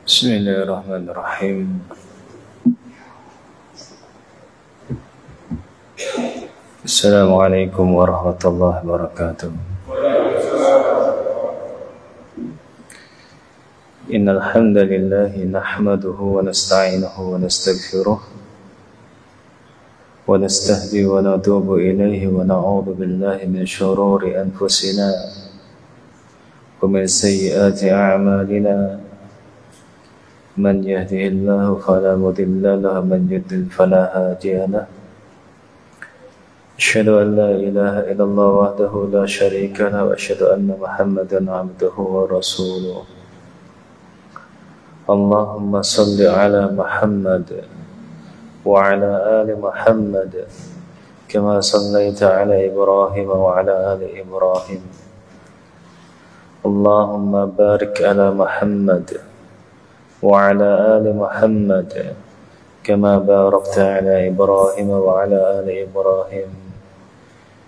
Bismillahirrahmanirrahim. Assalamualaikum warahmatullahi wabarakatuh. Innal hamdalillah nahmaduhu wa nasta'inuhu wa nastaghfiruh wa nastahdi wa natubu ilayhi wa na'udzu billahi min shururi anfusina wa min sayyiati a'malina. من يهده الله فلا مضل له ومن يضلل فلا هادي له أشهد أن لا إله إلا الله وحده لا شريك له وأشهد أن محمدا عبده ورسوله اللهم صل على محمد وعلى آل محمد كما صليت على إبراهيم وعلى آل إبراهيم اللهم بارك على محمد وعلى آل محمد كما باركت على إبراهيم وعلى آل إبراهيم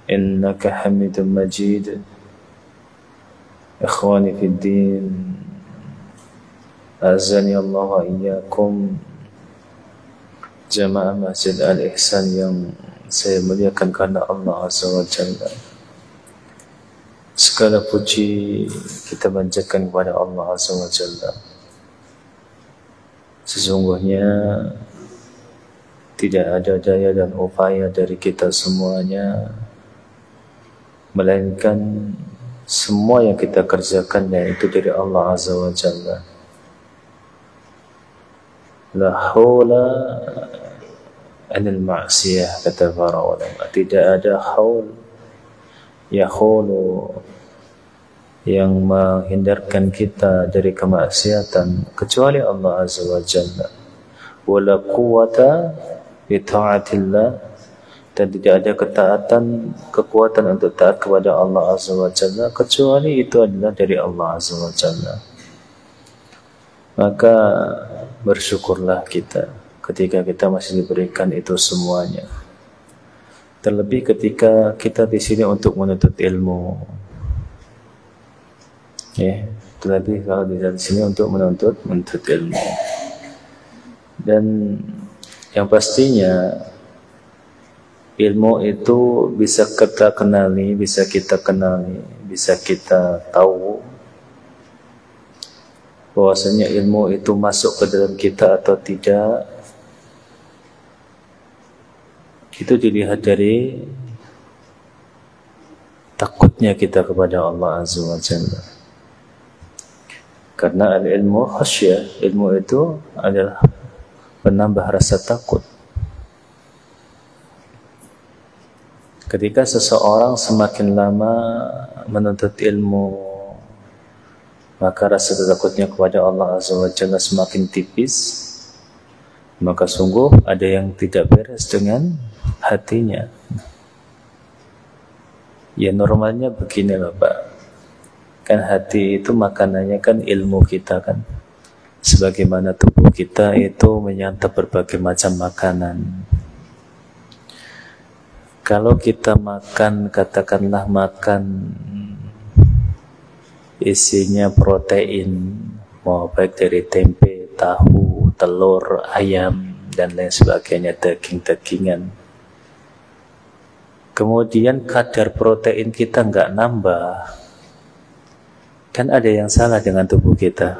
إنك حميد مجيد. إخواني في الدين أعزني الله وإياكم jamaah Masjid Al-Ihsan yang saya muliakan karena Allah Azza wa Jalla. Segala puji kita panjatkan kepada Allah Azza wa Jalla. Sesungguhnya tidak ada daya dan upaya dari kita semuanya, melainkan semua yang kita kerjakan yaitu dari Allah Azza wa Jalla. La haula anil ma'siyah, kata para ulama. Tidak ada haul yahulu yang menghindarkan kita dari kemaksiatan kecuali Allah Azza wa Jalla. Wala quwwata bi ta'atillah, dan tidak ada kekuatan untuk taat kepada Allah Azza wa Jalla kecuali itu adalah dari Allah Azza wa Jalla. Maka bersyukurlah kita ketika kita masih diberikan itu semuanya. Terlebih ketika kita di sini untuk menuntut ilmu. Ya, terlebih kalau di sini untuk menuntut ilmu. Dan yang pastinya ilmu itu bisa kita kenali, bisa kita tahu bahwasanya ilmu itu masuk ke dalam kita atau tidak. Itu dilihat dari takutnya kita kepada Allah Azza wa Jalla. Karena al-ilmu khasyah, ilmu itu adalah penambah rasa takut. Ketika seseorang semakin lama menuntut ilmu, maka rasa takutnya kepada Allah Azza wa Jalla semakin tipis. Maka sungguh ada yang tidak beres dengan hatinya. Ya normalnya beginilah Pak. Kan hati itu makanannya kan ilmu kita kan. Sebagaimana tubuh kita itu menyantap berbagai macam makanan. Kalau kita makan, katakanlah makan isinya protein, mau baik dari tempe, tahu, telur, ayam, dan lain sebagainya, daging-dagingan. Kemudian kadar protein kita nggak nambah. Kan ada yang salah dengan tubuh kita.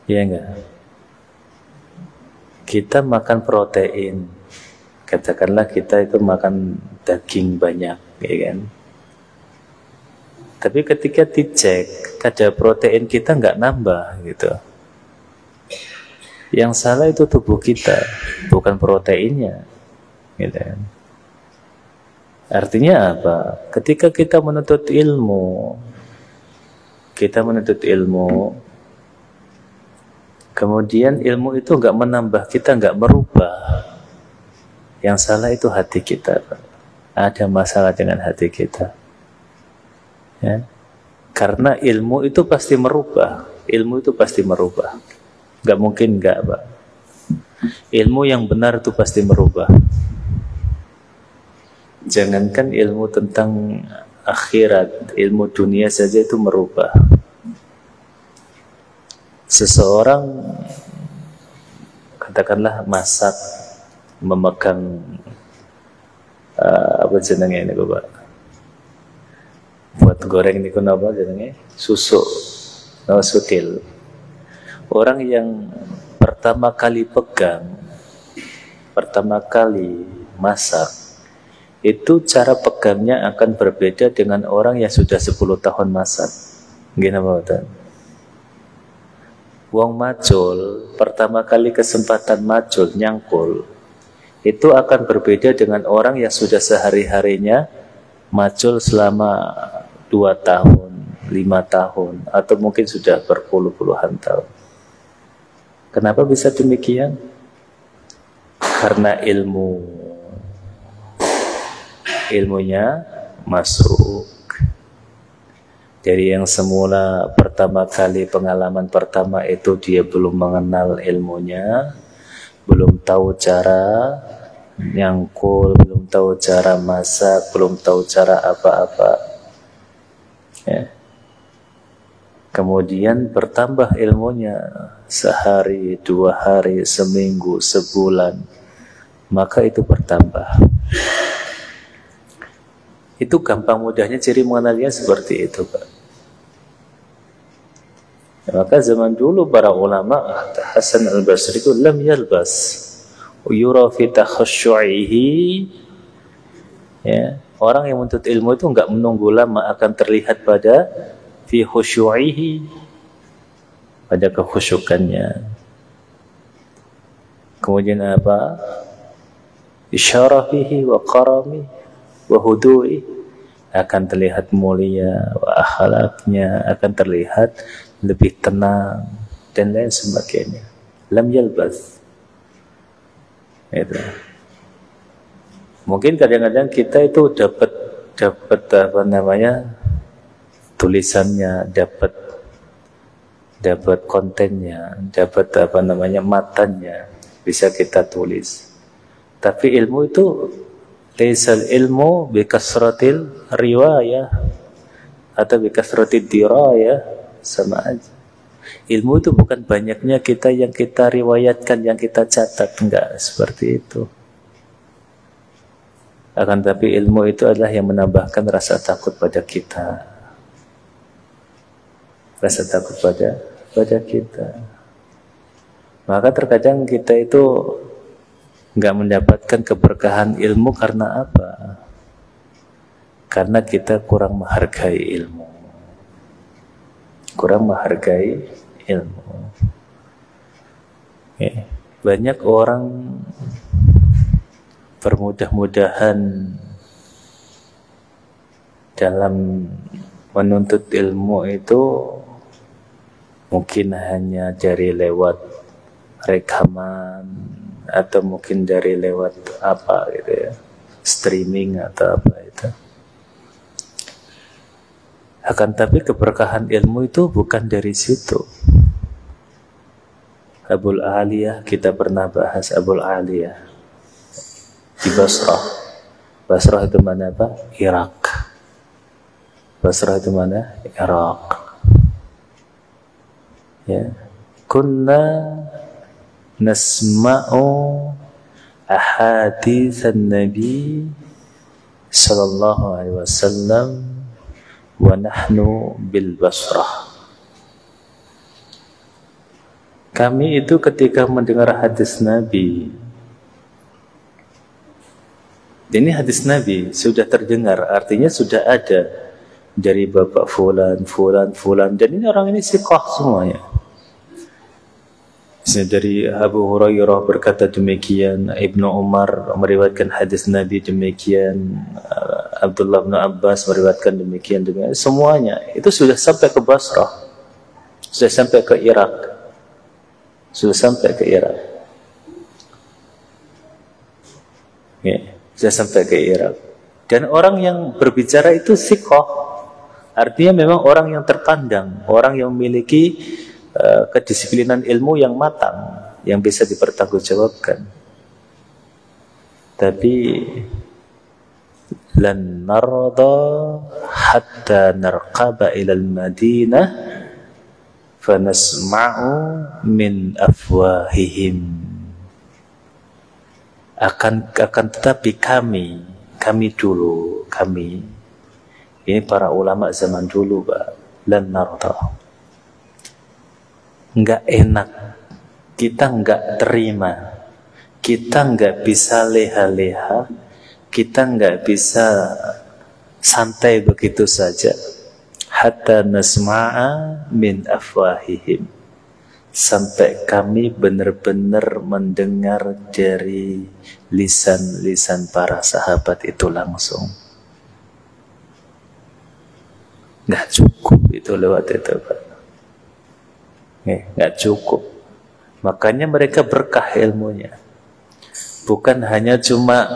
Iya enggak? Kita makan protein. Katakanlah kita itu makan daging banyak, ya kan? Tapi ketika dicek, kadar protein kita nggak nambah gitu. Yang salah itu tubuh kita, bukan proteinnya, gitu kan? Artinya apa? Ketika kita menuntut ilmu, kemudian ilmu itu nggak menambah kita, nggak merubah. Yang salah itu hati kita. Ada masalah dengan hati kita. Ya. Karena ilmu itu pasti merubah. Nggak mungkin nggak, Pak. Ilmu yang benar itu pasti merubah. Jangankan ilmu tentang akhirat, ilmu dunia saja itu merubah. Seseorang katakanlah masak, memegang apa jenenge ini Bapak? Buat goreng niku napa jenenge? Susuk. No, sukil. Orang yang pertama kali pegang, pertama kali masak, itu cara pegangnya akan berbeda dengan orang yang sudah 10 tahun masak. Gimana Bapak? Wong macul, pertama kali kesempatan macul, nyangkul, itu akan berbeda dengan orang yang sudah sehari-harinya macul selama 2 tahun, 5 tahun, atau mungkin sudah berpuluh-puluhan tahun. Kenapa bisa demikian? Karena ilmunya masuk. Jadi yang semula pertama kali pengalaman pertama itu dia belum mengenal ilmunya, belum tahu cara nyangkul, belum tahu cara masak, belum tahu cara apa-apa. Ya. Kemudian bertambah ilmunya sehari, 2 hari, seminggu, sebulan, maka itu bertambah. Itu gampang mudahnya ciri mengenalnya seperti itu, Pak. Maka zaman dulu para ulama, Hasan al-Basri itu lam yalbas yura fi takhasyu'ihi, ya, orang yang menuntut ilmu itu enggak menunggu lama, akan terlihat pada fi khusyu'ihi, pada kekhusyukannya. Kemudian apa? Isyarafihi wa karami wa hudu'i, akan terlihat mulia, wa akhlaknya akan terlihat lebih tenang, dan lain sebagainya. Lam yalbas. Itu. Mungkin kadang-kadang kita itu dapat apa namanya, tulisannya, dapat kontennya, dapat apa namanya, matanya, bisa kita tulis. Tapi ilmu itu laisal ilmu bi kasratil riwayah atau bi kasratil dirayah, sama aja. Ilmu itu bukan banyaknya yang kita riwayatkan, yang kita catat, enggak seperti itu. Akan tapi ilmu itu adalah yang menambahkan rasa takut pada kita, rasa takut pada kita. Maka terkadang kita itu enggak mendapatkan keberkahan ilmu karena apa? Karena kita kurang menghargai ilmu. Kurang menghargai ilmu. Ya. Banyak orang bermudah-mudahan dalam menuntut ilmu itu mungkin hanya dari lewat rekaman, atau mungkin dari lewat apa gitu ya, streaming atau apa itu. Akan tapi keberkahan ilmu itu bukan dari situ. Abul Aliyah, kita pernah bahas Abul Aliyah di Basrah. Basrah itu mana apa? Irak. Basrah itu mana? Irak. Ya. Kunna nasma'u ahaditsan Nabi sallallahu alaihi wasallam wa nahnu bil Basrah. Kami itu ketika mendengar hadis Nabi, ini hadis Nabi sudah terdengar, artinya sudah ada dari Bapak Fulan, dan ini orang ini siqah semuanya. Dari Abu Hurairah berkata demikian, Ibnu Umar meriwayatkan hadis Nabi demikian, Abdullah bin Abbas meriwayatkan demikian, semuanya itu sudah sampai ke Basrah, sudah sampai ke Irak, ya, sudah sampai ke Irak. Dan orang yang berbicara itu siqah, artinya memang orang yang terpandang, orang yang memiliki kedisiplinan ilmu yang matang, yang bisa dipertanggungjawabkan. Tapi lan narda hatta narqaba ila al-Madinah fanasma'u min afwahihim. Akan tetapi kami ini para ulama zaman dulu, Pak, lan narda, nggak enak, kita nggak terima, kita nggak bisa leha-leha, kita nggak bisa santai begitu saja. Hatta nasma'a min afwahihim, sampai kami benar-benar mendengar dari lisan-lisan para sahabat itu langsung. Nggak cukup itu lewat itu, Pak. Nggak cukup. Makanya mereka berkah ilmunya. Bukan hanya cuma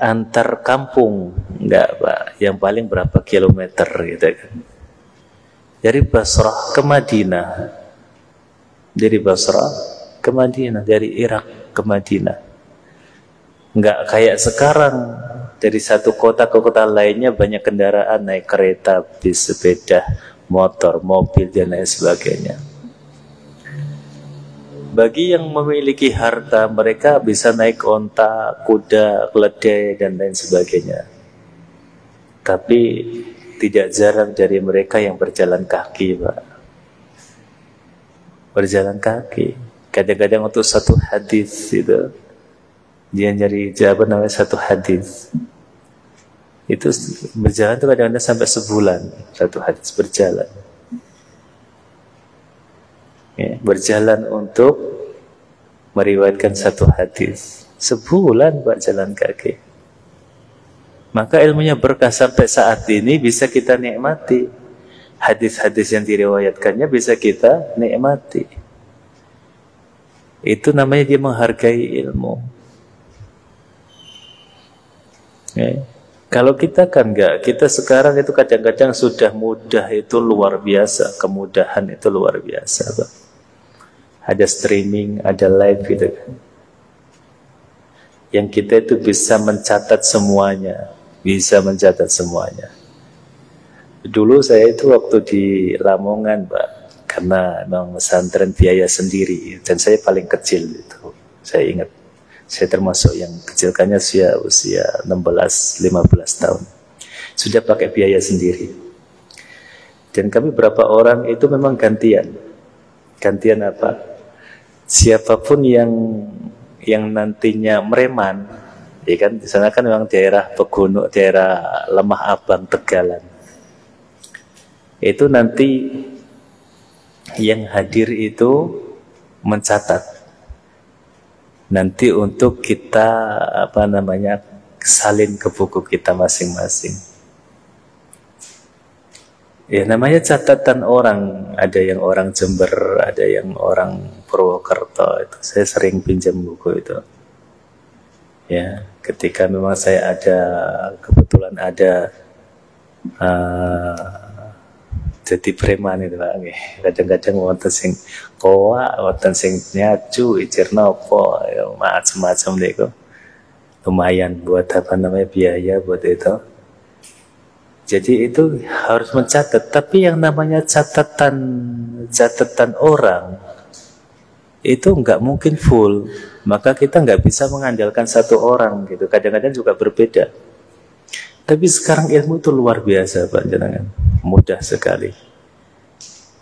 antar kampung, enggak, Pak. Yang paling berapa kilometer gitu kan. Dari Basrah ke Madinah, dari Basrah ke Madinah, dari Irak ke Madinah. Enggak kayak sekarang, dari satu kota ke kota lainnya banyak kendaraan, naik kereta, bis, sepeda, motor, mobil, dan lain sebagainya. Bagi yang memiliki harta, mereka bisa naik onta, kuda, keledai, dan lain sebagainya. Tapi tidak jarang dari mereka yang berjalan kaki, Pak. Berjalan kaki. Kadang-kadang untuk satu hadis itu, dia nyari jawaban namanya satu hadis. Itu berjalan itu kadang-kadang sampai sebulan satu hadis berjalan. Ya, berjalan untuk meriwayatkan satu hadis. Sebulan, Pak, jalan kaki. Maka ilmunya berkah sampai saat ini bisa kita nikmati. Hadis-hadis yang diriwayatkannya bisa kita nikmati. Itu namanya dia menghargai ilmu. Ya. Kalau kita kan enggak, kita sekarang itu kadang-kadang sudah mudah itu luar biasa, kemudahan itu luar biasa, Pak. Ada streaming, ada live gitu kan. Yang kita itu bisa mencatat semuanya, Dulu saya itu waktu di Lamongan, Pak, karena memang pesantren biaya sendiri, dan saya paling kecil itu, saya ingat. Saya termasuk yang kecil, kan usia 16-15 tahun. Sudah pakai biaya sendiri. Dan kami berapa orang itu memang gantian. Gantian apa? Siapapun yang nantinya mereman, ya kan, di sana kan memang daerah pegunung, daerah Lemah Abang, Tegalan. Itu nanti yang hadir itu mencatat. Nanti untuk kita salin ke buku kita masing-masing. Ya namanya catatan orang, ada yang orang Jember, ada yang orang Purwokerto. Itu saya sering pinjam buku itu. Ya, ketika memang saya kebetulan ada jadi preman itu, Pak. Kadang-kadang wonten sing koa, wonten sing nyaju, ijir nopo, ya, macam-macam niku. Lumayan buat biaya buat itu. Jadi itu harus mencatat. Tapi yang namanya catatan orang itu nggak mungkin full. Maka kita nggak bisa mengandalkan satu orang gitu. Kadang-kadang juga berbeda. Tapi sekarang ilmu itu luar biasa, Pak, jenengan. Mudah sekali.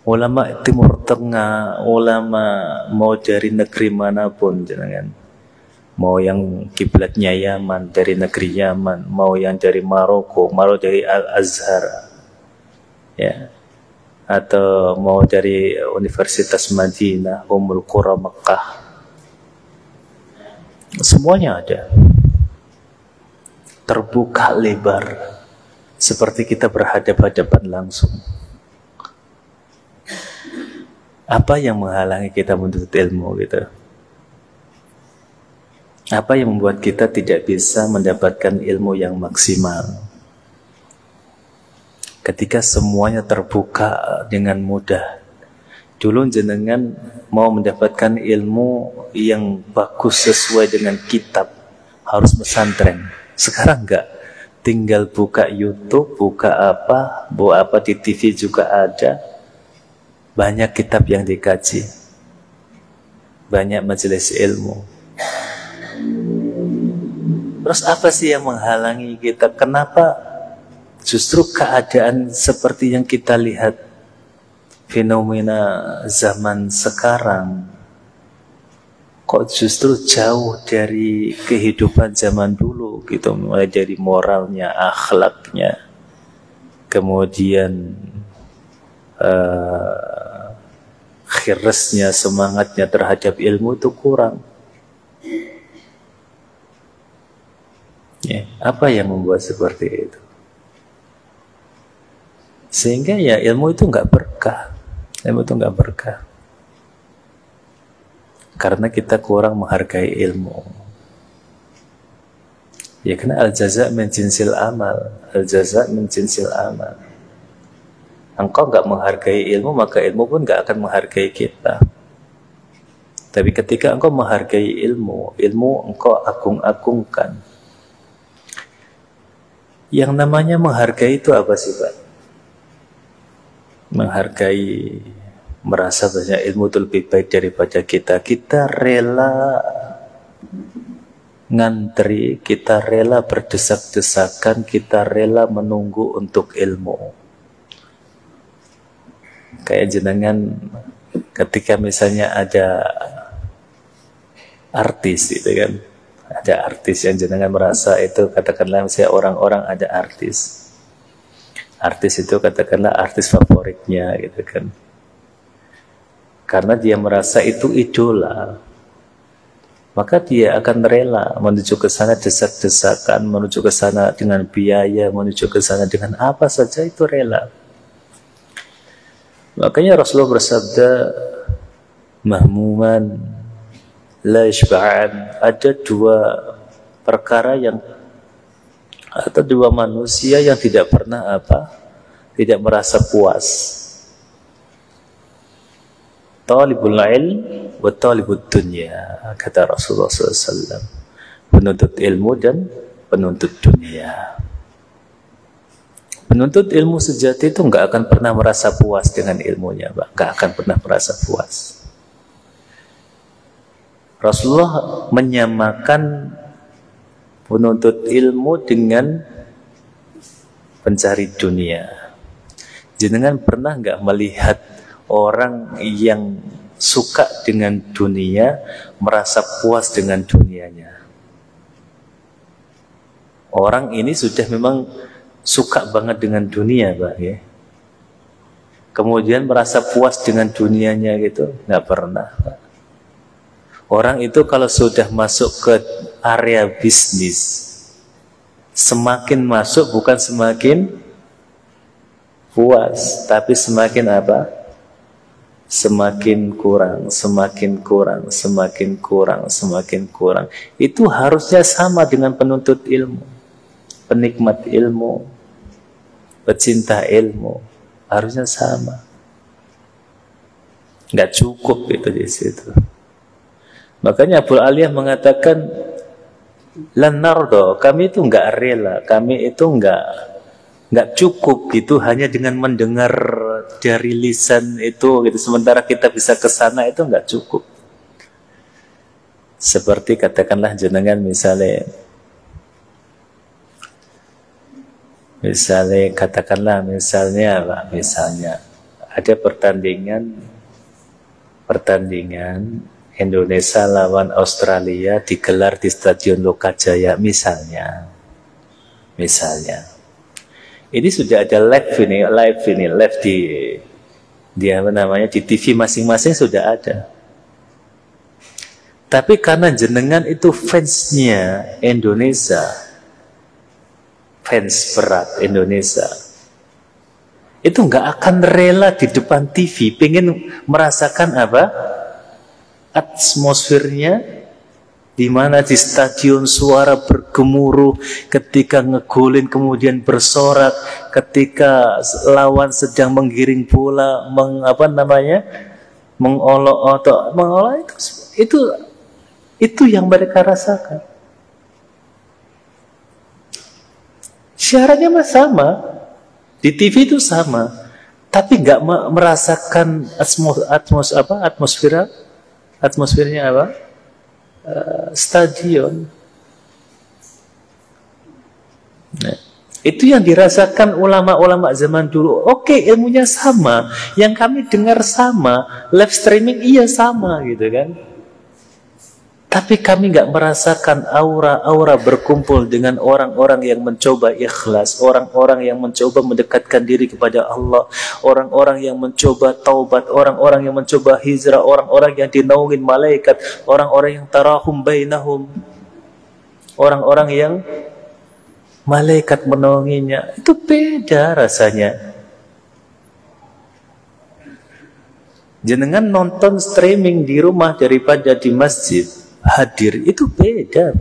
Ulama Timur Tengah, ulama mau dari negeri manapun, jenengan. Mau yang kiblatnya Yaman, dari negeri Yaman, mau yang dari Maroko, dari Al-Azhar, ya, atau mau dari Universitas Madinah, Ummul Qura Mekah, semuanya ada. Terbuka lebar, seperti kita berhadapan-hadapan langsung. Apa yang menghalangi kita menuntut ilmu gitu? Apa yang membuat kita tidak bisa mendapatkan ilmu yang maksimal? Ketika semuanya terbuka dengan mudah. Dulu jenengan mau mendapatkan ilmu yang bagus sesuai dengan kitab, harus pesantren. Sekarang enggak, tinggal buka YouTube, buka apa di TV juga ada. banyak kitab yang dikaji, banyak majelis ilmu. Terus apa sih yang menghalangi kita? Kenapa justru keadaan seperti yang kita lihat, fenomena zaman sekarang, kok justru jauh dari kehidupan zaman dulu gitu, mulai dari moralnya, akhlaknya, kemudian khirasnya, semangatnya terhadap ilmu itu kurang. Ya, apa yang membuat seperti itu? Sehingga ya ilmu itu nggak berkah, ilmu itu nggak berkah. Karena kita kurang menghargai ilmu. Ya karena al-jaza' min jinsil amal, al-jaza' min jinsil amal. Engkau nggak menghargai ilmu, maka ilmu pun nggak akan menghargai kita. Tapi ketika engkau menghargai ilmu, ilmu engkau agung-agungkan. Yang namanya menghargai itu apa sih, Pak? Menghargai, merasa banyak ilmu itu lebih baik daripada kita. Kita rela ngantri, kita rela berdesak-desakan, kita rela menunggu untuk ilmu. Kayak jenengan ketika misalnya ada artis gitu kan, ada artis yang jenengan merasa itu, katakanlah misalnya orang-orang ada artis itu katakanlah artis favoritnya gitu kan, karena dia merasa itu idola, maka dia akan rela menuju ke sana desak-desakan, menuju ke sana dengan biaya, menuju ke sana dengan apa saja itu rela. Makanya Rasulullah bersabda, mahmuman la yashba'an. Ada dua perkara yang, atau dua manusia yang tidak pernah tidak merasa puas. Talibul ilm wa talibud dunya, kata Rasulullah SAW. Penuntut ilmu dan penuntut dunia. Penuntut ilmu sejati itu nggak akan pernah merasa puas dengan ilmunya, nggak akan pernah merasa puas. Rasulullah menyamakan penuntut ilmu dengan pencari dunia. Jenengan pernah nggak melihat orang yang suka dengan dunia merasa puas dengan dunianya? Orang ini sudah memang suka banget dengan dunia, Pak, ya. Kemudian merasa puas dengan dunianya gitu, nggak pernah, Pak. Orang itu kalau sudah masuk ke area bisnis, semakin masuk bukan semakin puas, tapi semakin apa? Semakin kurang, semakin kurang, semakin kurang, semakin kurang. Itu harusnya sama dengan penuntut ilmu, penikmat ilmu, pecinta ilmu, harusnya sama. Nggak cukup itu di situ. Makanya Abu Aliyah mengatakan, lan nardo, kami itu nggak rela, kami itu nggak cukup gitu hanya dengan mendengar dari lisan itu gitu, sementara kita bisa ke sana, itu nggak cukup. Seperti katakanlah jenengan misalnya katakanlah misalnya ada pertandingan Indonesia lawan Australia digelar di Stadion Lokajaya misalnya. Ini sudah ada live di TV masing-masing sudah ada. Tapi karena jenengan itu fansnya Indonesia, fans berat Indonesia, itu nggak akan rela di depan TV, pengen merasakan apa? Atmosfernya, di mana di stadion suara bergemuruh ketika ngegolin kemudian bersorak, ketika lawan sedang menggiring bola, mengolok itu yang mereka rasakan. Syaratnya sama, di TV itu sama, tapi nggak merasakan atmosfernya apa? Stadion. Nah, itu yang dirasakan ulama-ulama zaman dulu. Oke, ilmunya sama, yang kami dengar sama, live streaming iya sama gitu kan. Tapi kami nggak merasakan aura-aura berkumpul dengan orang-orang yang mencoba ikhlas, orang-orang yang mencoba mendekatkan diri kepada Allah, orang-orang yang mencoba taubat, orang-orang yang mencoba hijrah, orang-orang yang dinaungin malaikat, orang-orang yang tarahum bainahum, orang-orang yang malaikat menaunginya. Itu beda rasanya. Jenengan nonton streaming di rumah daripada di masjid hadir, itu beda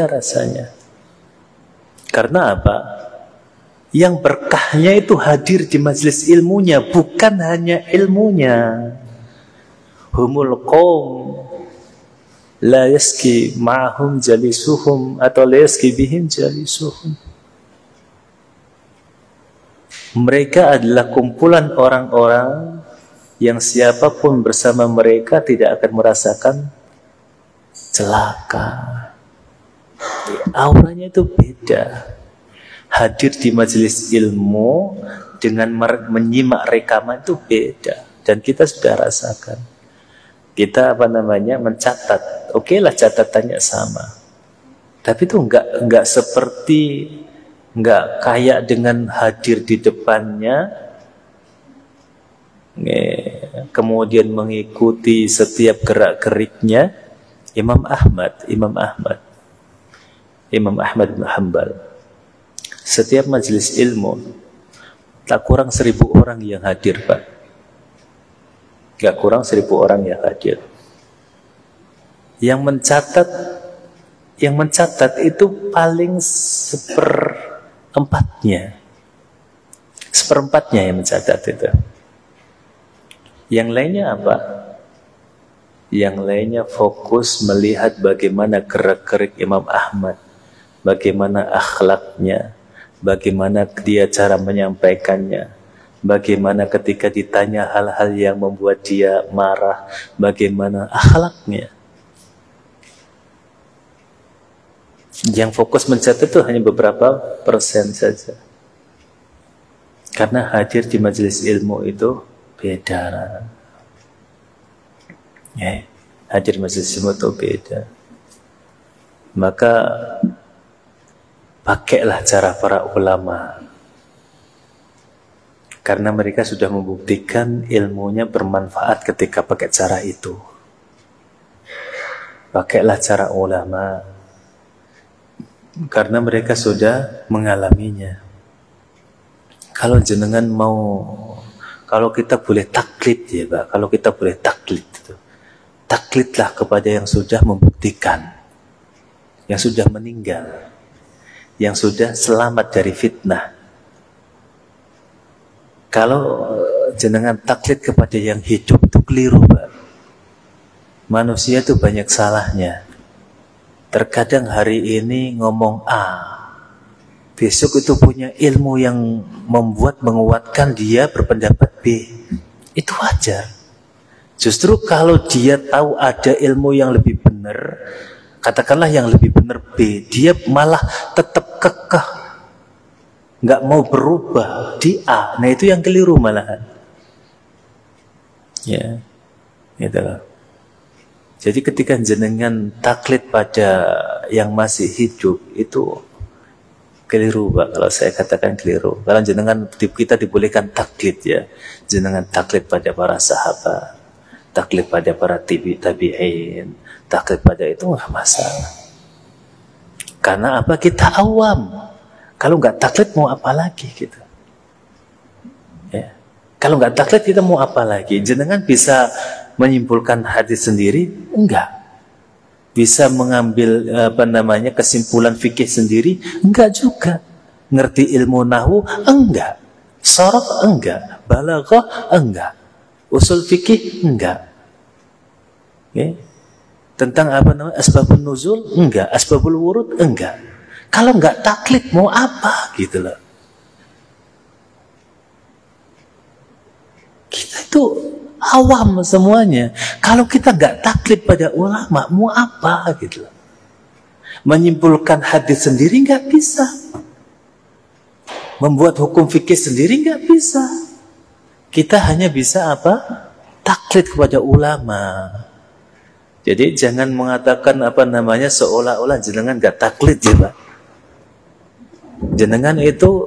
rasanya. Karena apa? Yang berkahnya itu hadir di majelis ilmunya, bukan hanya ilmunya. Humul qaum la yaski ma'hum jalisuhum atau la yaski bihim jalisuhum. Mereka adalah kumpulan orang-orang yang siapapun bersama mereka tidak akan merasakan celaka. Auranya itu beda. Hadir di majelis ilmu dengan menyimak rekaman itu beda. Dan kita sudah rasakan. Kita mencatat. Oke lah, catatannya sama. Tapi itu enggak seperti, enggak kayak dengan hadir di depannya, kemudian mengikuti setiap gerak-geriknya. Imam Ahmad bin Hanbal, setiap majelis ilmu tak kurang 1.000 orang yang hadir, Pak. Gak kurang 1.000 orang yang hadir. Yang mencatat itu paling seperempatnya yang mencatat itu. Yang lainnya apa? Yang lainnya fokus melihat bagaimana gerak-gerik Imam Ahmad, bagaimana akhlaknya, bagaimana dia cara menyampaikannya, bagaimana ketika ditanya hal-hal yang membuat dia marah, bagaimana akhlaknya. Yang fokus mencatat itu hanya beberapa persen saja. Karena hadir di majelis ilmu itu beda. Ya, hadir majelis ilmu itu beda. Maka pakailah cara para ulama, karena mereka sudah membuktikan ilmunya bermanfaat ketika pakai cara itu. Pakailah cara ulama, karena mereka sudah mengalaminya. Kalau jenengan kalau kita boleh taklid ya Pak, kalau kita boleh taklid itu, taklidlah kepada yang sudah membuktikan, yang sudah meninggal, yang sudah selamat dari fitnah. Kalau jenengan taklid kepada yang hidup itu keliru, Pak. Manusia itu banyak salahnya. Terkadang hari ini ngomong A, besok itu punya ilmu yang menguatkan dia berpendapat B. Itu wajar. Justru kalau dia tahu ada ilmu yang lebih benar, katakanlah yang lebih benar B, dia malah tetap kekeh, nggak mau berubah di A. Nah itu yang keliru malahan. Ya, gitu loh. Jadi ketika jenengan taklid pada yang masih hidup itu keliru, Pak. Kalau saya katakan keliru. Kalau jenengan kita dibolehkan taklid ya, jenengan taklid pada para sahabat, taklid pada para tabi'in, taklid pada itu nggak masalah. Karena apa? Kita awam. Kalau nggak taklid mau apa lagi gitu? Ya. Kalau nggak taklid kita mau apa lagi? Jenengan bisa menyimpulkan hadis sendiri? Enggak. Bisa mengambil kesimpulan fikih sendiri? Enggak juga. Ngerti ilmu nahwu? Enggak. Sharaf? Enggak. Balaghah? Enggak. Usul fikih? Enggak. Okay. Tentang asbabun nuzul? Enggak. Asbabul wurud? Enggak. Kalau enggak taklid mau apa gitu loh. itu awam semuanya. Kalau kita nggak taklid pada ulama, mau apa gitu? Menyimpulkan hadis sendiri nggak bisa. Membuat hukum fikih sendiri nggak bisa. Kita hanya bisa apa? Taklid kepada ulama. Jadi jangan mengatakan seolah-olah jenengan nggak taklid ya Pak. Jenengan itu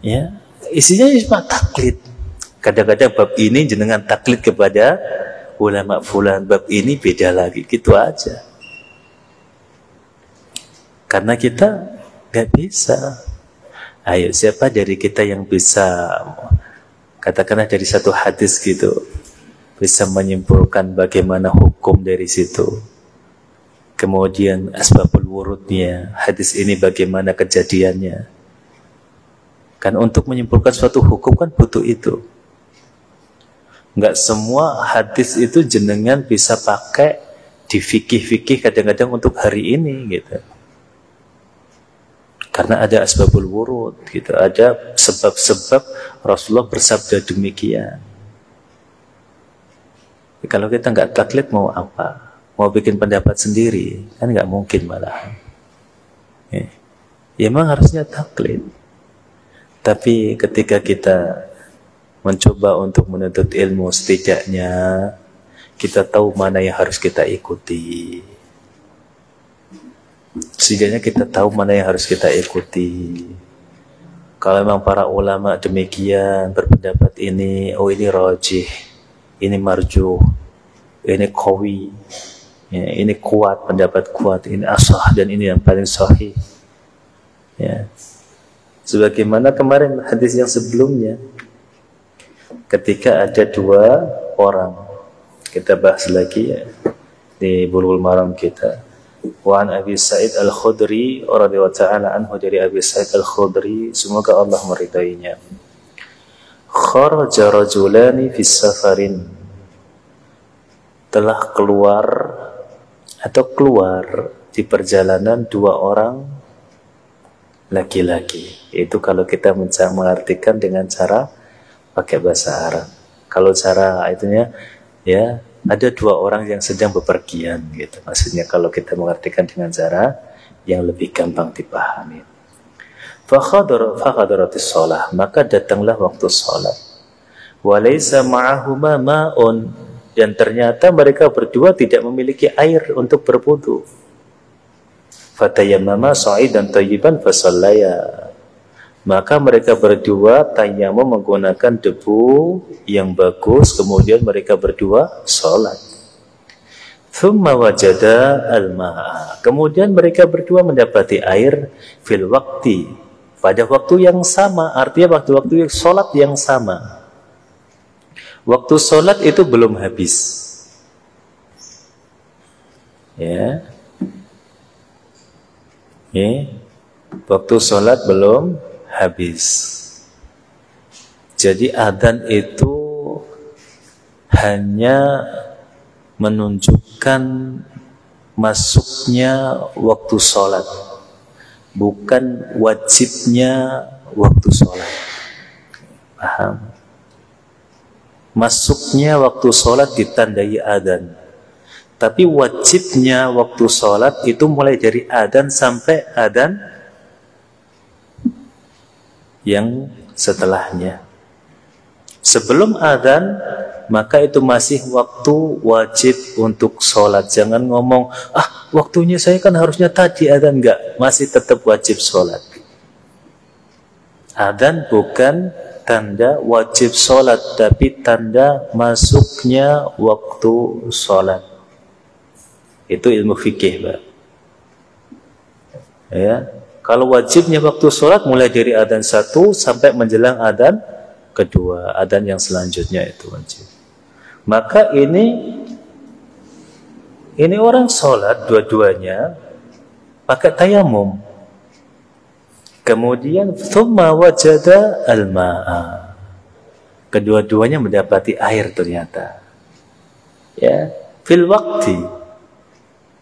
ya isinya cuma taklid. Kadang-kadang bab ini jenengan taklid kepada ulama fulan, bab ini beda lagi, gitu aja. Karena kita nggak bisa. Ayo, siapa dari kita yang bisa, katakanlah dari satu hadis gitu, bisa menyimpulkan bagaimana hukum dari situ. Kemudian asbabul wurudnya, hadis ini bagaimana kejadiannya. Kan untuk menyimpulkan suatu hukum kan butuh itu. Nggak semua hadis itu jenengan bisa pakai di fikih-fikih kadang-kadang untuk hari ini gitu. Karena ada asbabul wurud gitu, ada sebab-sebab Rasulullah bersabda demikian. Kalau kita nggak taklid mau apa? Mau bikin pendapat sendiri kan nggak mungkin malah. Ya memang harusnya taklid. Tapi ketika kita mencoba untuk menuntut ilmu, setidaknya kita tahu mana yang harus kita ikuti. Setidaknya kita tahu mana yang harus kita ikuti. Kalau memang para ulama demikian berpendapat ini, oh ini rajih, ini marjuh, ini qawi, ya, ini kuat, pendapat kuat, ini asah, dan ini yang paling sahih. Ya. Sebagaimana kemarin hadis yang sebelumnya, ketika ada dua orang, kita bahas lagi ya, di Bulughul Maram kita. Wa an Abi Sa'id Al-Khudri radhiyallahu ta'ala anhu, dari Abi Sa'id Al-Khudri, semoga Allah meridainya. Kharaja rajulani fi safarin, telah keluar di perjalanan dua orang laki-laki. Itu kalau kita mengartikan dengan cara pakai bahasa Arab. Kalau cara itunya ya, ada dua orang yang sedang bepergian gitu. Maksudnya kalau kita mengartikan dengan cara yang lebih gampang dipahami. Fakhadaratis shalah, maka datanglah waktu salat. Walaysa ma'ahuma ma'un, dan ternyata mereka berdua tidak memiliki air untuk berwudu. Fatayammama sha'idan thayyiban fasallaya, maka mereka berdua tayammum menggunakan debu yang bagus, kemudian mereka berdua sholat. Thumma wajada al-ma'a, kemudian mereka berdua mendapati air fil waqti, pada waktu yang sama, artinya waktu sholat yang sama. Waktu sholat itu belum habis. Ya. Waktu sholat belum habis. Jadi adzan itu hanya menunjukkan masuknya waktu sholat, bukan wajibnya waktu sholat. Paham? Masuknya waktu sholat ditandai adzan, tapi wajibnya waktu sholat itu mulai dari adzan sampai adzan yang setelahnya. Sebelum adzan, maka itu masih waktu wajib untuk sholat. Jangan ngomong, waktunya saya kan harusnya tadi adzan. Enggak, masih tetap wajib sholat. Adzan bukan tanda wajib sholat, tapi tanda masuknya waktu sholat. Itu ilmu fikih, Pak. Ya. Kalau wajibnya waktu sholat mulai dari adzan 1 sampai menjelang adzan kedua, adzan yang selanjutnya itu wajib. Maka ini orang sholat dua-duanya pakai tayamum. Kemudian thumma wajada al-ma'a, kedua-duanya mendapati air ternyata. Ya, fil waqti,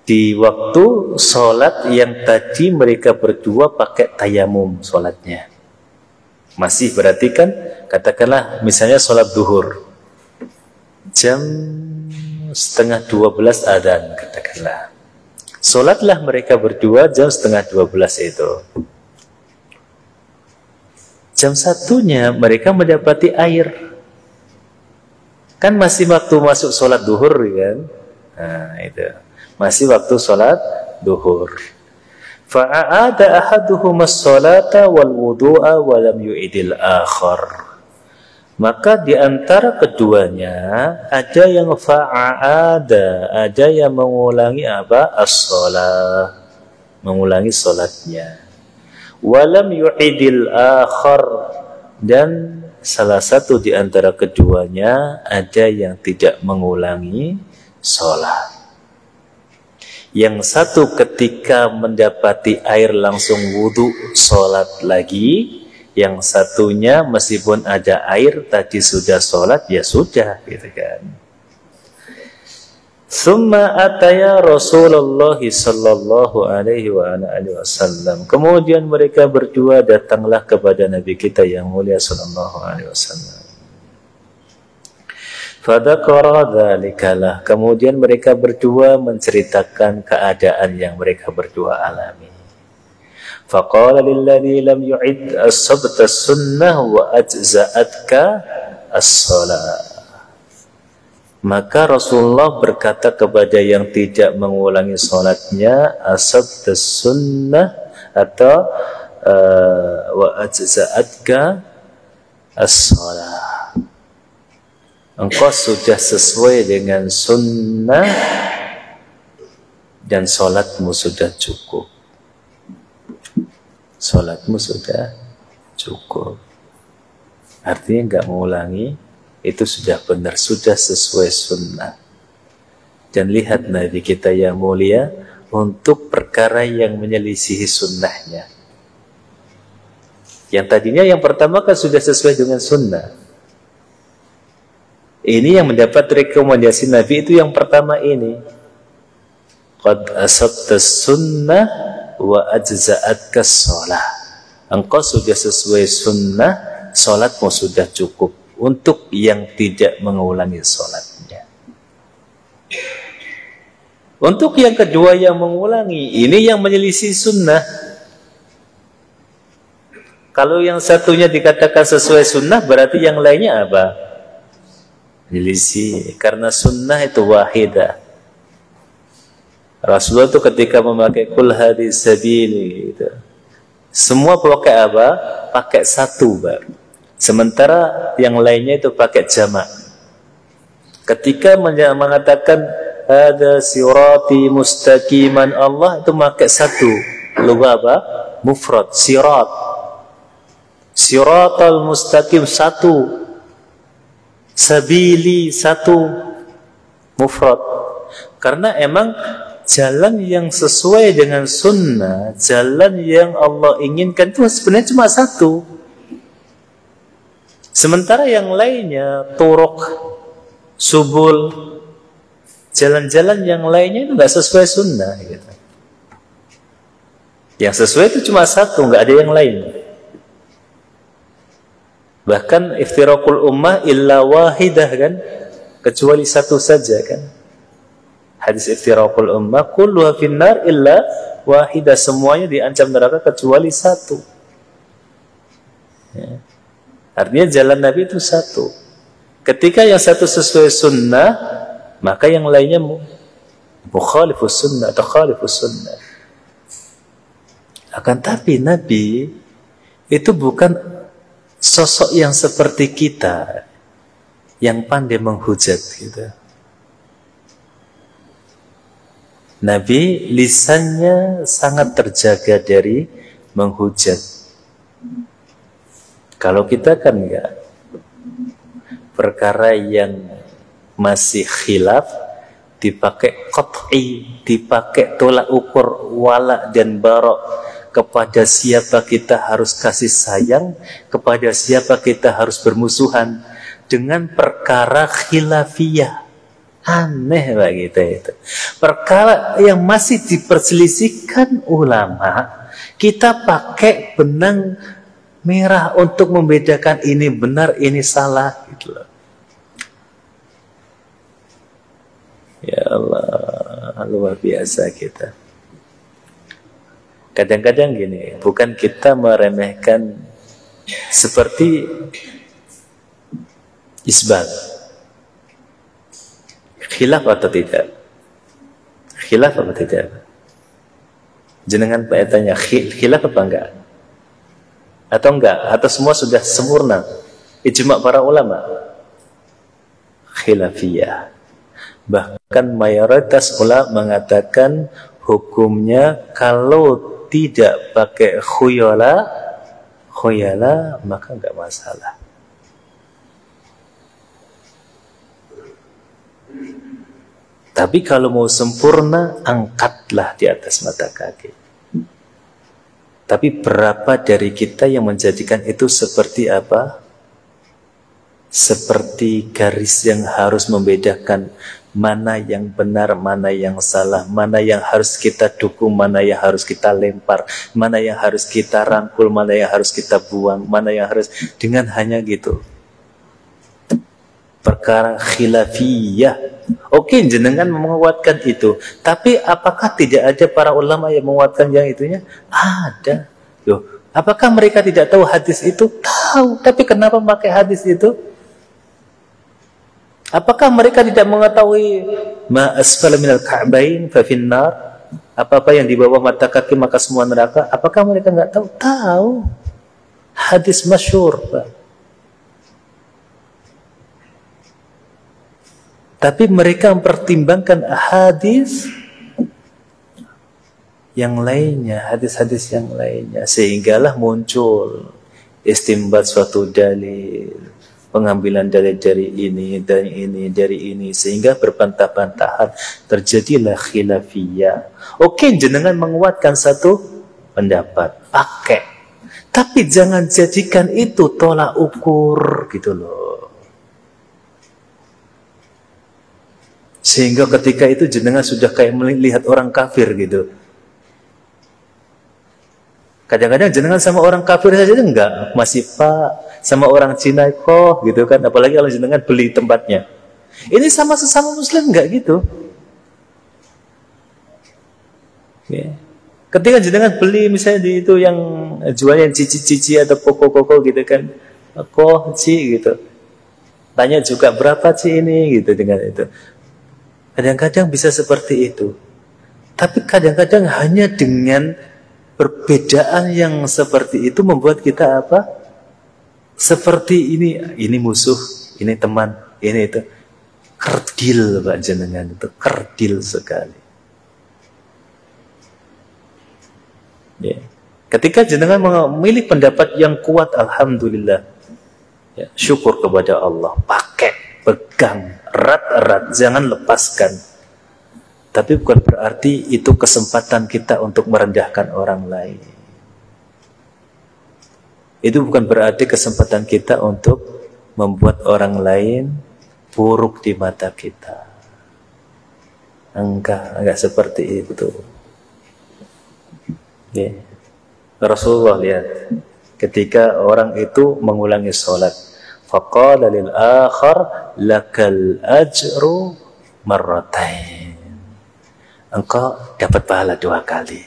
di waktu sholat yang tadi mereka berdua pakai tayamum sholatnya. Masih berarti kan, katakanlah misalnya sholat duhur, jam setengah 12 adzan katakanlah. Sholatlah mereka berdua jam setengah 12 itu. Jam 1-nya mereka mendapati air. Kan masih waktu masuk sholat duhur kan? Nah itu. Masih waktu sholat duhur. Fa'ada ahaduhum as-salata wal wudu'a wa lam yu'idil akhar. Maka di antara keduanya ada yang fa'ada, ada yang mengulangi apa? As-shalah, mengulangi salatnya. Walam yu'idil akhar, dan salah satu di antara keduanya ada yang tidak mengulangi salat. Yang satu ketika mendapati air langsung wudu salat lagi. Yang satunya meskipun ada air tadi sudah sholat, ya sudah gitu kan. Summa ataya Rasulullah sallallahu alaihi wasallam. Kemudian mereka berdua datanglah kepada Nabi kita yang mulia sallallahu alaihi wasallam. Fadzakara dzalikalah. Kemudian mereka berdua menceritakan keadaan yang mereka berdua alami. Faqala lilladzi lam yu'id as-sabta sunnah wa ajza'atka as-shalah. Maka Rasulullah berkata kepada yang tidak mengulangi salatnya, asabta sunnah atau wa ajza'atka as-shalah. Engkau sudah sesuai dengan sunnah dan salatmu sudah cukup. Salatmu sudah cukup. Artinya nggak mengulangi, itu sudah benar, sudah sesuai sunnah. Dan lihat Nabi kita yang mulia untuk perkara yang menyelisihi sunnahnya. Yang tadinya yang pertama kan sudah sesuai dengan sunnah. Ini yang mendapat rekomendasi Nabi itu yang pertama ini. Qad asabta sunnah wa ajza'atka shalah. Engkau sudah sesuai sunnah, salatmu sudah cukup. Untuk yang tidak mengulangi salatnya. Untuk yang kedua yang mengulangi, ini yang menyelisih sunnah. Kalau yang satunya dikatakan sesuai sunnah, berarti yang lainnya apa? Menyelisih. Karena sunnah itu wahidah. Rasulullah itu ketika memakai kul hadis sabili gitu. Semua pakai apa? Pakai satu baru. Sementara yang lainnya itu pakai jamak. Ketika mengatakan ada sirati mustaqiman, Allah itu pakai satu. Lupa apa? Mufrad, sirat. Siratal mustaqim satu. Sabili satu. Mufrad. Karena emang jalan yang sesuai dengan sunnah, jalan yang Allah inginkan itu sebenarnya cuma satu. Sementara yang lainnya, turuk, subul, jalan-jalan yang lainnya itu nggak sesuai sunnah. Gitu. Yang sesuai itu cuma satu, nggak ada yang lain. Bahkan iftiraqul ummah illa wahidah kan, kecuali satu saja kan. Hadis iftiraqul ummah kulluha finnar illa wahidah, semuanya diancam neraka kecuali satu. Ya. Artinya jalan Nabi itu satu. Ketika yang satu sesuai sunnah, maka yang lainnya mukhalifus sunnah atau khalifus sunnah. Akan tapi Nabi itu bukan sosok yang seperti kita, yang pandai menghujat gitu. Nabi lisannya sangat terjaga dari menghujat. Kalau kita kan enggak. Perkara yang masih khilaf dipakai qat'i, dipakai tolak ukur wala dan barok. Kepada siapa kita harus kasih sayang, kepada siapa kita harus bermusuhan, dengan perkara khilafiyah. Aneh bagi kita itu. Perkara yang masih diperselisihkan ulama, kita pakai benang merah untuk membedakan ini benar, ini salah gitu loh. Ya Allah, luar biasa kita. Kadang-kadang gini, bukan kita meremehkan seperti isbat. Khilaf atau tidak? Khilaf atau tidak? Jenengan tanya, khilaf apa enggak? Atau enggak? Atau semua sudah sempurna? Ijma' para ulama? Khilafiyah. Bahkan mayoritas ulama mengatakan hukumnya kalau tidak pakai khuyala, maka enggak masalah. Tapi kalau mau sempurna, angkatlah di atas mata kaki. Tapi berapa dari kita yang menjadikan itu seperti apa? Seperti garis yang harus membedakan mana yang benar, mana yang salah, mana yang harus kita dukung, mana yang harus kita lempar, mana yang harus kita rangkul, mana yang harus kita buang, mana yang harus, dengan hanya gitu. Perkara khilafiyah. Oke, jenengan menguatkan itu. Tapi apakah tidak ada para ulama yang menguatkan yang itunya? Ada. Loh, apakah mereka tidak tahu hadis itu? Tahu. Tapi kenapa pakai hadis itu? Apakah mereka tidak mengetahui ma asfala minal ka'bain fa finnar? Apa-apa yang di bawah mata kaki maka semua neraka? Apakah mereka enggak tahu? Tahu. Hadis masyhur, Pak. Tapi mereka mempertimbangkan hadis yang lainnya, hadis-hadis yang lainnya, sehinggalah muncul istimbat suatu dalil, pengambilan dalil dari ini, sehingga berbantah-bantahan, terjadilah khilafiyah. Oke, jenengan menguatkan satu pendapat, pakai, tapi jangan jadikan itu tolak ukur gitu loh. Sehingga ketika itu jenengan sudah kayak melihat orang kafir gitu. Kadang-kadang jenengan sama orang kafir saja enggak, masih Pak, sama orang Cina kok gitu kan, apalagi kalau jenengan beli tempatnya. Ini sama sesama muslim enggak gitu. Ya. Ketika jenengan beli misalnya di itu yang jualnya cici-cici atau koko-koko gitu kan, kok ci gitu. Tanya juga berapa ci ini gitu dengan itu. Kadang-kadang bisa seperti itu. Tapi kadang-kadang hanya dengan perbedaan yang seperti itu membuat kita apa? Seperti ini musuh, ini teman, ini itu. Kerdil Pak jenengan itu, kerdil sekali. Ya. Ketika jenengan memilih pendapat yang kuat, alhamdulillah. Ya, syukur kepada Allah, pakai, pegang erat-erat, jangan lepaskan. Tapi bukan berarti itu kesempatan kita untuk merendahkan orang lain. Itu bukan berarti kesempatan kita untuk membuat orang lain buruk di mata kita. Enggak seperti itu. Ya. Rasulullah lihat ketika orang itu mengulangi sholat, faqala lil akhar lakal ajru marratain. Engkau dapat pahala 2 kali.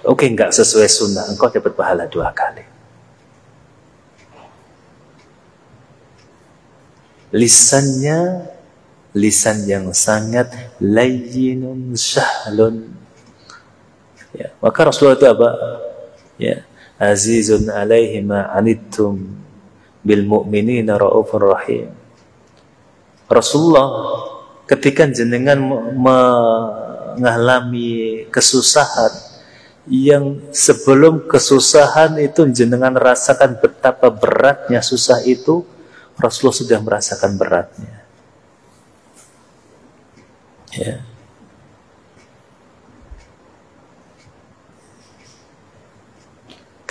Oke, enggak sesuai sunnah, engkau dapat pahala 2 kali. Lisannya lisan yang sangat layyinun sahlun. Ya, maka Rasulullah itu apa? Ya, azizun alaihi ma anittum bil mu'minina raufur rahim. Rasulullah ketika jenengan mengalami kesusahan yang sebelum kesusahan itu jenengan rasakan betapa beratnya susah itu, Rasulullah sudah merasakan beratnya. Ya.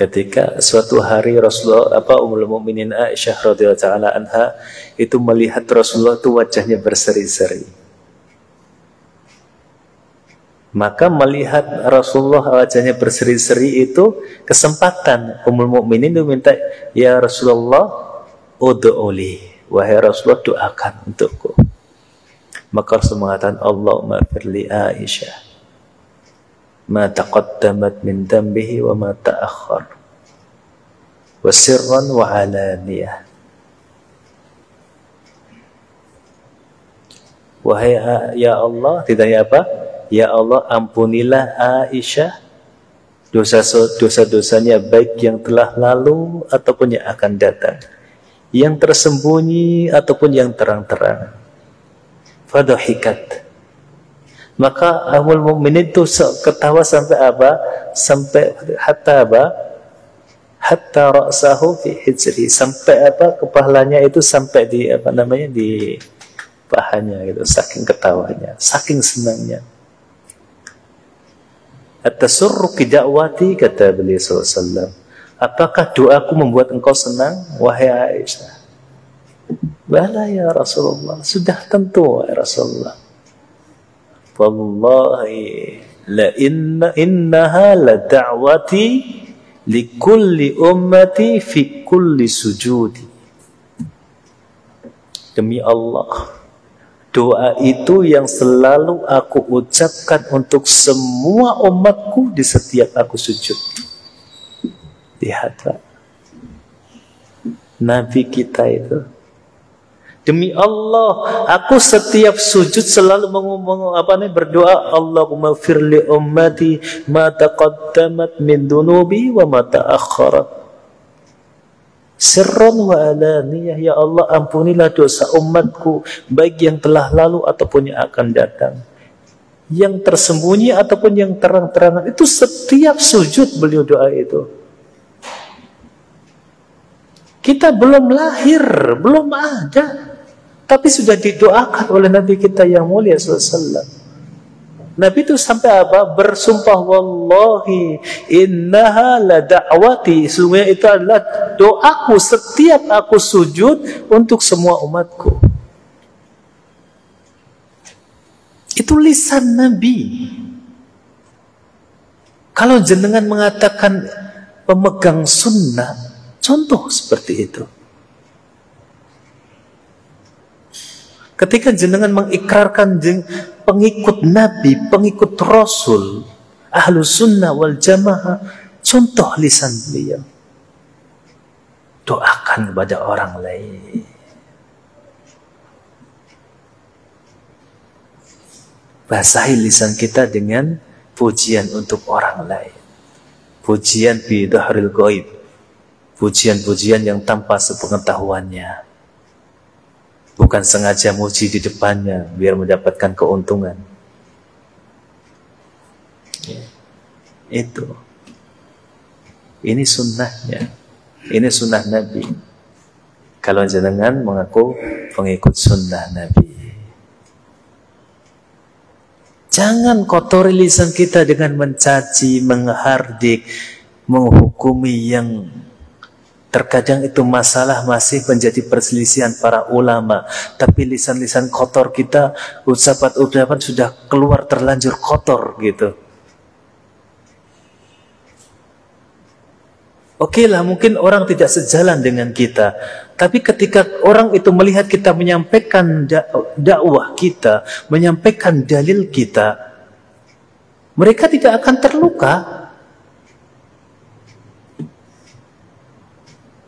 Ketika suatu hari Rasulullah Ummul Mukminin Aisyah radhiyallahu taala anha itu melihat Rasulullah itu wajahnya berseri-seri. Maka melihat Rasulullah wajahnya berseri-seri itu kesempatan Ummul Mukminin itu minta, ya Rasulullah ud'uli, wahai Rasulullah doakan untukku. Maka Rasul mengatakan, Allahumma firli Aisyah ma taqaddamat min dambihi wa ma ta'akhkhar wa sirran wa alaniyah. Wahai ya Allah, tidaknya apa? Ya Allah, ampunilah Aisyah dosa-dosanya, baik yang telah lalu ataupun yang akan datang, yang tersembunyi ataupun yang terang-terang. Fadhahikat. Maka Ummul Mukminin itu ketawa sampai apa? Sampai hatta apa? Hatta ra'sahu fi hijri, sampai apa? Kepalanya itu sampai di apa namanya, di pahanya gitu, saking ketawanya, saking senangnya. At-tasurruki da'wati, kata beliau sallallahu alaihi wasallam, apakah doaku membuat engkau senang wahai Aisyah? Bala ya Rasulullah, sudah tentu ya Rasulullah. Wallahi la innaha la da'wati li kulli ummati fi kulli sujudi. Demi Allah, doa itu yang selalu aku ucapkan untuk semua umatku di setiap aku sujud. Lihat Pak, Nabi kita itu, demi Allah, aku setiap sujud selalu berdoa, Allahumma firli ummati ma taqaddamat min dunubi wa ma ta'akhkharat sirran wa alaniyah. Ya Allah, ampunilah dosa umatku, baik yang telah lalu ataupun yang akan datang, yang tersembunyi ataupun yang terang-terangan. Itu setiap sujud beliau doa itu. Kita belum lahir, belum ada, tapi sudah didoakan oleh Nabi kita yang mulia sallallahu alaihi wasallam. Nabi itu sampai apa? Bersumpah, wallahi innaha la da'wati, sungguhnya itu adalah doaku setiap aku sujud untuk semua umatku. Itu lisan Nabi. Kalau jenengan mengatakan pemegang sunnah, contoh seperti itu. Ketika jenengan mengikrarkan pengikut Nabi, pengikut Rasul, ahlu sunnah wal jamaah, contoh lisan beliau. Doakan kepada orang lain. Basahi lisan kita dengan pujian untuk orang lain. Pujian bi dhahril ghaib. Pujian-pujian yang tanpa sepengetahuannya. Bukan sengaja muji di depannya biar mendapatkan keuntungan. Ya. Itu. Ini sunnahnya. Ini sunnah Nabi. Kalau jenengan mengaku pengikut sunnah Nabi, jangan kotori lisan kita dengan mencaci, menghardik, menghukumi yang terkadang itu masalah masih menjadi perselisihan para ulama. Tapi lisan-lisan kotor kita, ucapan-ucapan sudah keluar terlanjur kotor gitu. Oke lah, mungkin orang tidak sejalan dengan kita, tapi ketika orang itu melihat kita menyampaikan dakwah kita, menyampaikan dalil kita, mereka tidak akan terluka.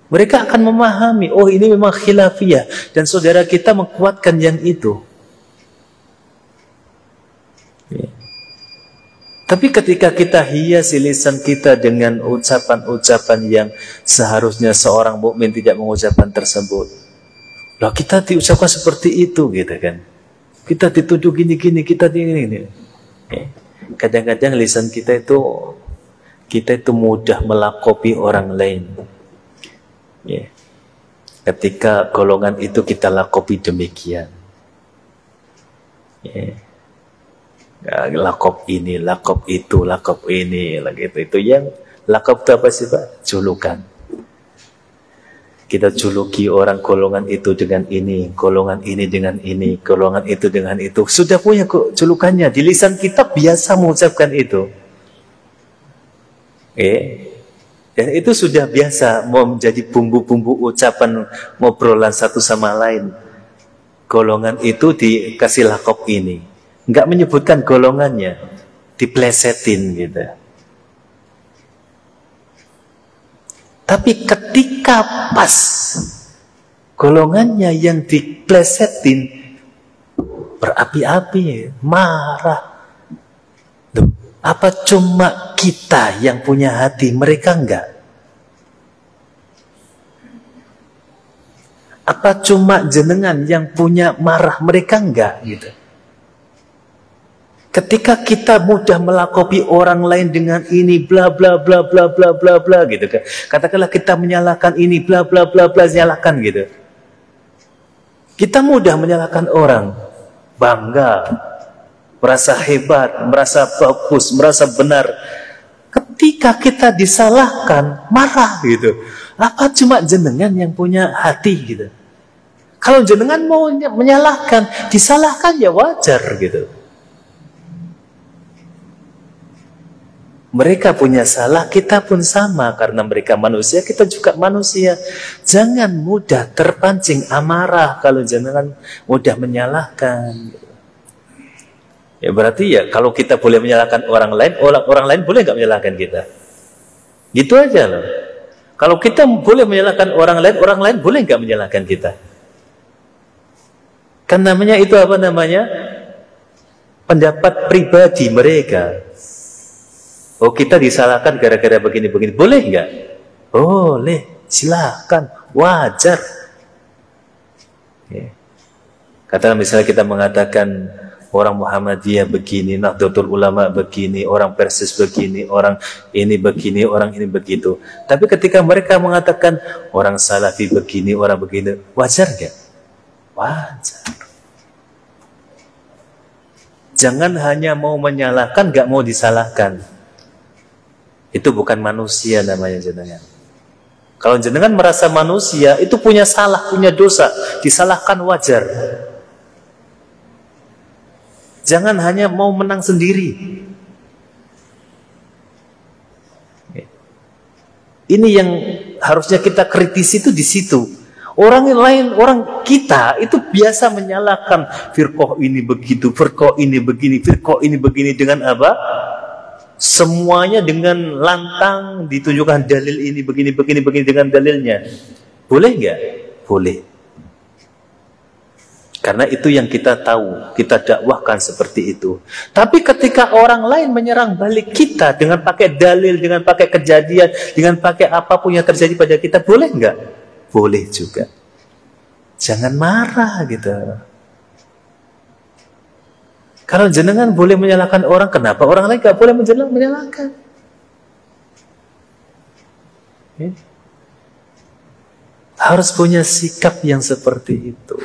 Mereka akan memahami, oh ini memang khilafiyah, dan saudara kita menguatkan yang itu. Ya. Tapi ketika kita hiasi lisan kita dengan ucapan-ucapan yang seharusnya seorang mukmin tidak mengucapkan tersebut, loh kita diucapkan seperti itu gitu kan. Kita dituduh gini-gini, kita gini-gini. Ya. Kadang-kadang lisan kita itu mudah melakopi orang lain. Ya. Ketika golongan itu kita lakopi demikian, ya. Lakop ini, lakop itu, lakop ini, itu yang lakop itu apa sih Pak? Julukan. Kita juluki orang golongan itu dengan ini, golongan ini dengan ini, golongan itu dengan itu. Sudah punya julukannya. Di lisan kita biasa mengucapkan itu. Dan itu sudah biasa mau menjadi bumbu-bumbu ucapan ngobrolan satu sama lain. golongan itu dikasih lakop ini, nggak menyebutkan golongannya, diplesetin gitu. Tapi ketika pas golongannya yang diplesetin, berapi-api, marah. Duh, apa cuma kita yang punya hati, mereka enggak? Apa cuma jenengan yang punya marah, mereka enggak gitu? Ketika kita mudah melakopi orang lain dengan ini bla bla bla bla bla bla bla gitu kan. Katakanlah kita menyalahkan ini bla bla bla bla, nyalakan gitu. Kita mudah menyalahkan orang, bangga, merasa hebat, merasa bagus, merasa benar. Ketika kita disalahkan, marah gitu. Apa cuma jenengan yang punya hati gitu? Kalau jenengan mau menyalahkan, disalahkan ya wajar gitu. Mereka punya salah, kita pun sama. Karena mereka manusia, kita juga manusia. Jangan mudah terpancing amarah kalau jenengan mudah menyalahkan. Ya berarti ya kalau kita boleh menyalahkan orang lain, orang lain boleh nggak menyalahkan kita? Gitu aja loh. Kalau kita boleh menyalahkan orang lain boleh nggak menyalahkan kita? Kan namanya itu apa namanya? Pendapat pribadi mereka. Oh kita disalahkan gara-gara begini-begini, boleh nggak? Boleh, silakan, wajar. Katakan misalnya kita mengatakan orang Muhammadiyah begini, Nahdlatul Ulama begini, orang Persis begini, orang ini begini, orang ini begitu. Tapi ketika mereka mengatakan orang Salafi begini, orang begini, wajar nggak? Wajar. Jangan hanya mau menyalahkan, nggak mau disalahkan. Itu bukan manusia namanya jenengan. Kalau jenengan merasa manusia, itu punya salah, punya dosa, disalahkan wajar. Jangan hanya mau menang sendiri. Ini yang harusnya kita kritisi itu di situ. Orang lain, orang kita itu biasa menyalahkan firqah ini begitu, firqah ini begini, firqah ini begini dengan apa? Semuanya dengan lantang ditunjukkan dalil ini begini dengan dalilnya. Boleh nggak? Boleh. Karena itu yang kita tahu, kita dakwahkan seperti itu. Tapi ketika orang lain menyerang balik kita dengan pakai dalil, dengan pakai kejadian, dengan pakai apapun yang terjadi pada kita, boleh nggak? Boleh juga. Jangan marah gitu. Kalau jenengan boleh menyalahkan orang, kenapa orang lain gak boleh menyalahkan? Harus punya sikap yang seperti itu.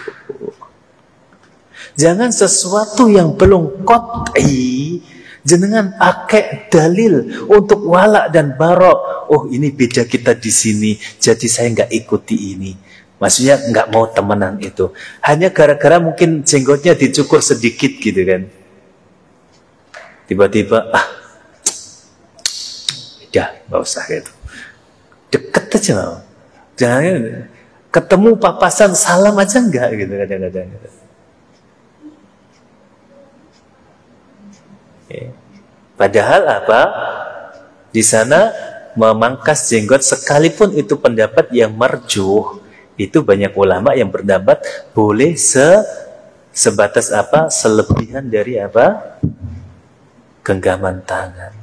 Jangan sesuatu yang belum qat'i, jenengan pakai dalil untuk walak dan barok. Oh ini beda kita di sini, jadi saya nggak ikuti ini. Maksudnya nggak mau temenan itu. Hanya gara-gara mungkin jenggotnya dicukur sedikit gitu kan. Tiba-tiba, udah nggak usah gitu. Deket aja. Jangan ketemu papasan salam aja enggak gitu kadang-kadang. Padahal apa? Di sana memangkas jenggot sekalipun itu pendapat yang marjuh, itu banyak ulama yang berpendapat boleh sebatas apa? Selebihan dari apa? Genggaman tangan.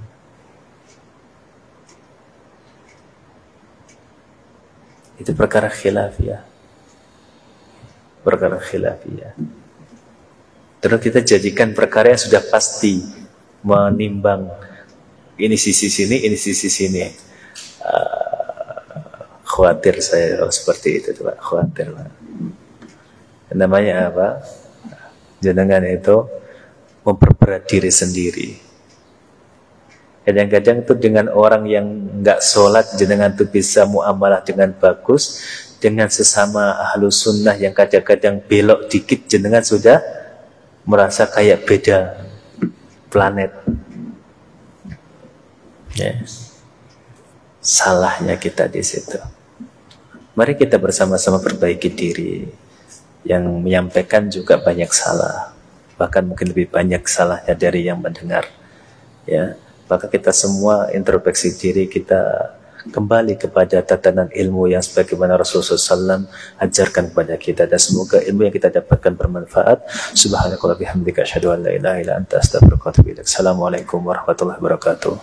Itu perkara khilafiyah. Perkara khilafiyah. Terus kita jadikan perkara yang sudah pasti, menimbang ini sisi sini, ini sisi sini. Khawatir saya seperti itu, Pak. Khawatir, Pak. Namanya apa? Jenengan itu memperberat diri sendiri. Kadang-kadang itu dengan orang yang nggak sholat, jenengan itu bisa muamalah dengan bagus. Dengan sesama ahlu sunnah yang kadang-kadang belok dikit, jenengan sudah merasa kayak beda planet. Salahnya kita di situ. Mari kita bersama-sama perbaiki diri. yang menyampaikan juga banyak salah, bahkan mungkin lebih banyak salahnya dari yang mendengar. Ya, maka kita semua introspeksi diri, kita kembali kepada tatanan ilmu yang sebagaimana Rasulullah SAW ajarkan kepada kita, dan semoga ilmu yang kita dapatkan bermanfaat. Subhanakallah bihamdika asyhadu an la ilaha illa anta astaghfiruka wa atubu ilaik. Assalamualaikum warahmatullahi wabarakatuh.